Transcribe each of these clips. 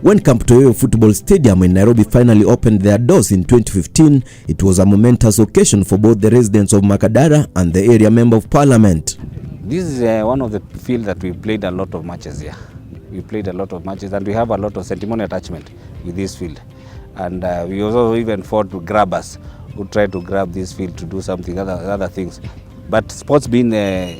When Camp Toyoyo Football Stadium in Nairobi finally opened their doors in 2015, it was a momentous occasion for both the residents of Makadara and the area member of parliament. This is one of the fields that we played a lot of matches here. We played a lot of matches and we have a lot of sentimental attachment with this field. And we also even fought to grab us, who tried to grab this field to do something, other things. But sports being a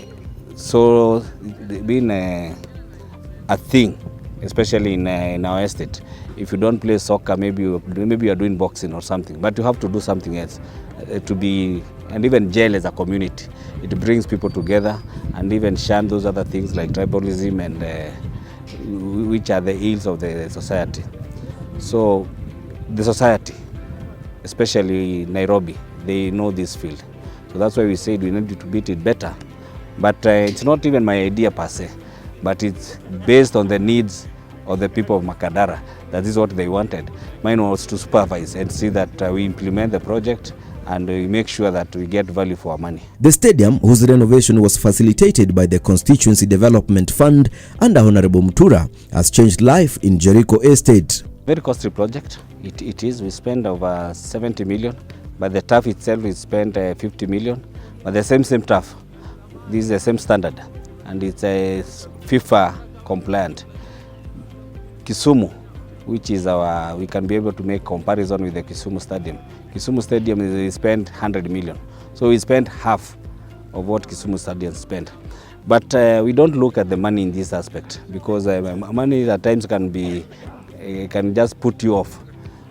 thing, especially in our estate. If you don't play soccer, maybe you are doing boxing or something, but you have to do something else and even jail as a community. It brings people together and even shun those other things like tribalism and which are the ills of the society. So the society, especially Nairobi, they know this field. So that's why we said we need to beat it better. But it's not even my idea per se, but it's based on the needs of the people of Makadara. That is what they wanted. Mine was to supervise and see that we implement the project and we make sure that we get value for our money. The stadium, whose renovation was facilitated by the Constituency Development Fund under Honorable Mutura, has changed life in Jericho Estate. Very costly project. It is. We spend over 70 million, but the turf itself is spent 50 million. But the same turf. This is the same standard, and it's a FIFA compliant. Kisumu, which is we can be able to make comparison with the Kisumu Stadium. Kisumu Stadium is spent 100 million, so we spent half of what Kisumu Stadium spent. But we don't look at the money in this aspect, because money at times can just put you off.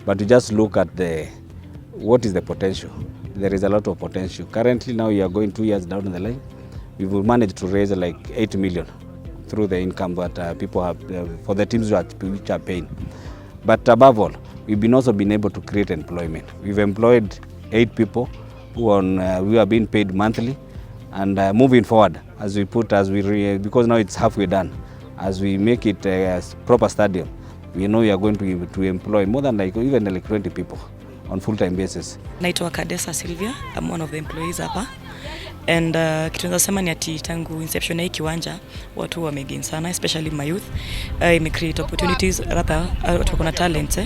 But you just look at what is the potential. There is a lot of potential. Currently now we are going 2 years down the line. We will manage to raise like 8 million through the income that people have for the teams which are paying. But above all, we've also been able to create employment. We've employed 8 people who are being paid monthly, and moving forward because now it's halfway done. As we make it a proper stadium, we know we are going to employ more than even 20 people on full-time basis. Naitwa Makadara Sylvia, I'm one of the employees hapa. And kitu nasema ni ati tangu inception ya kiwanja watu wamegain sana, especially my youth. Ime create opportunities, rather watu kuna talents.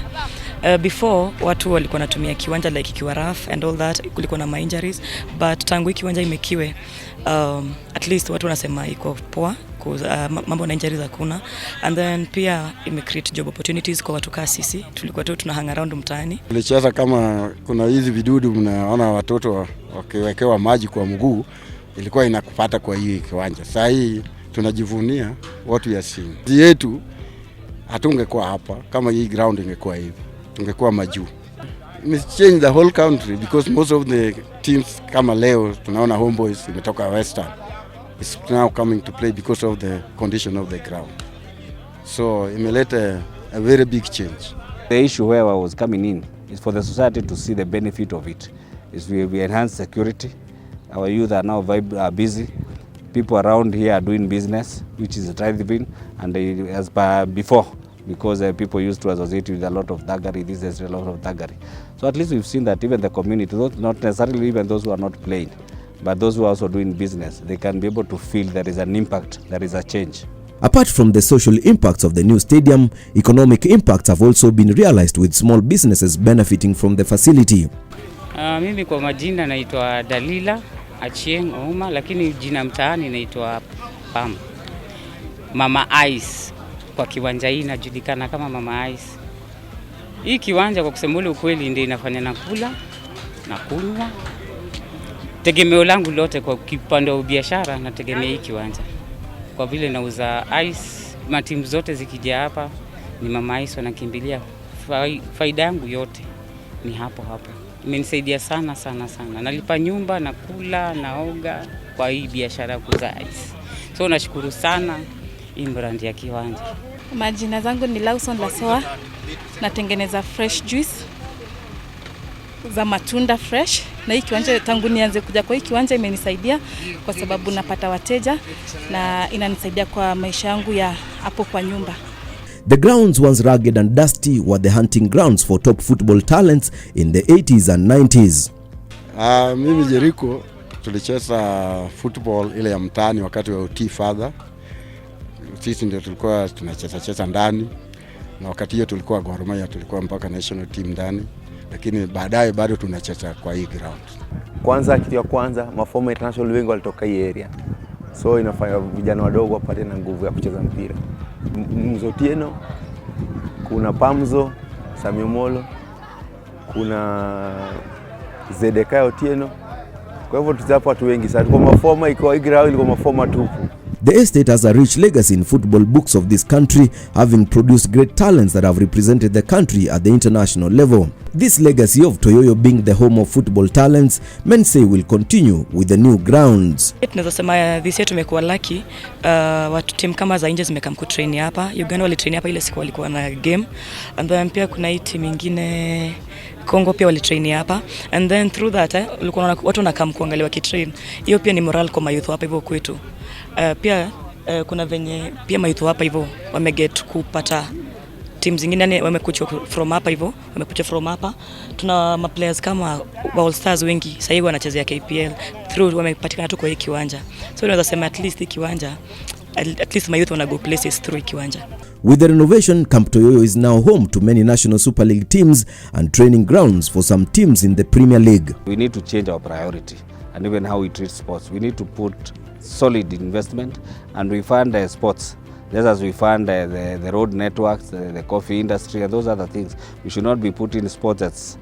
Before watu walikuwa natumia kiwanja like ikiwa rough and all that, kulikuwa na injuries, but tangu kiwanja imekiwe at least watu wanasema iko poa, mambo na injuries hakuna. And then pia ime create job opportunities kwa watu kama sisi. Tulikuwa tu tuna hang around mtaani. Tulicheza kama kuna hizi vidudu mnaona watoto wakiwekewa maji kwa mguu, ilikuwa inakupata kwa hii kiwanja. Sasa hii tunajivunia watu ya sini. Yetu hatungekuwa hapa kama hii ground ingekuwa hivi. Tungekuwa majuu. It's changed the whole country because most of the teams kama leo tunaona Homeboys imetoka Western. It's now coming to play because of the condition of the ground. So imeleta a very big change. The issue where I was coming in is for the society to see the benefit of it. Is we enhance security. Our youth are now busy. People around here are doing business, which is thriving, and as before, because people used to associate with a lot of thuggery. This is a lot of thuggery. So at least we've seen that even the community, not necessarily even those who are not playing, but those who are also doing business, they can be able to feel there is an impact, there is a change. Apart from the social impacts of the new stadium, economic impacts have also been realized, with small businesses benefiting from the facility. Mimi kwa majina naitwa Dalila Achieng Ouma, lakini jina mtaani naitwa Pam. Mama Ice. Kwa kiwanja hii inajulikana kama Mama Ice. Hii kiwanja kwa kusema ukweli ndio inafanya nakula na kunywa. Tegemeo langu lote kwa kipande wa biashara nategemea hii kiwanja. Kwa vile nauza ice, matimu zote zikija hapa ni Mama Ice wanakimbilia. Faida yangu yote ni hapo. Imenisaidia sana. Nalipa nyumba, nakula, naoga kwa hii biashara kuuza ice. So nashukuru sana hii brand ya kiwanja. Majina zangu ni Lawson Lasewa. Natengeneza fresh juice za matunda fresh, na hii kiwanja tangu nianze kuja kwa hii kiwanja imenisaidia kwa sababu napata wateja na inanisaidia kwa maisha yangu ya hapo kwa nyumba. The grounds, once rugged and dusty, were the hunting grounds for top football talents in the 80s and 90s. Mimi Jericho tulicheza football ile ya mtaani wakati wa UT father. Sisi ndio tulikuwa tunacheza ndani na wakati hiyo tulikuwa Gor Mahia, tulikuwa mpaka national team ndani, lakini baadaye bado tunacheza kwa hii ground. Kwanza, kitu ya kwanza, maformer international wengi walitoka hii area, so inafanya vijana wadogo wapate na nguvu ya kucheza mpira. Mzotieno, kuna Pamzo, Samiomolo, kuna Zedekaya Otieno. Kwa hivyo tuzapo watu wengi sana. Kwa maformer iko hii ground, ilikuwa maformer tupu. The estate has a rich legacy in football books of this country, having produced great talents that have represented the country at the international level. This legacy of Toyoyo being the home of football talents, men say will continue with the new grounds. Tunaweza sema this year tumekuwa lucky, watu team kama za nje zimekam kutrain hapa. Uganda walitrain hapa ile siku walikuwa na game, and then pia kuna hii team nyingine Kongo pia walitrain hapa, and then through that walikuwa watu wanakam kuangalia wakitrain. Hiyo pia ni moral kwa youth hapa hivyo kwetu. Pia kuna venye pia mayouth hapa hivyo wameget kupata team zingine wamekuja from hapa hivyo, wamekuja from hapa. Tuna ma players kama All Stars wengi sasa hivi wanachezea KPL through wamepatikana tu kwa hii kiwanja. So tunaweza sema at least hii kiwanja, at least mayouth wana go places through hii kiwanja. With the renovation, Camp Toyoyo is now home to many National Super League teams and training grounds for some teams in the Premier League. We need to change our priority and even how we treat sports. We need to put solid investment, and we fund sports just as we fund the road networks, the coffee industry, and those other things. We should not be putting sports that's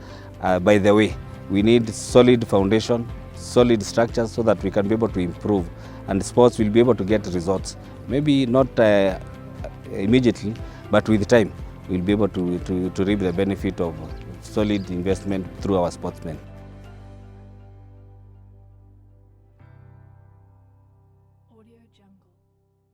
by the way. We need solid foundation, solid structures, so that we can be able to improve, and sports will be able to get results. Maybe not immediately, but with time we'll be able to reap the benefit of solid investment through our sportsmen.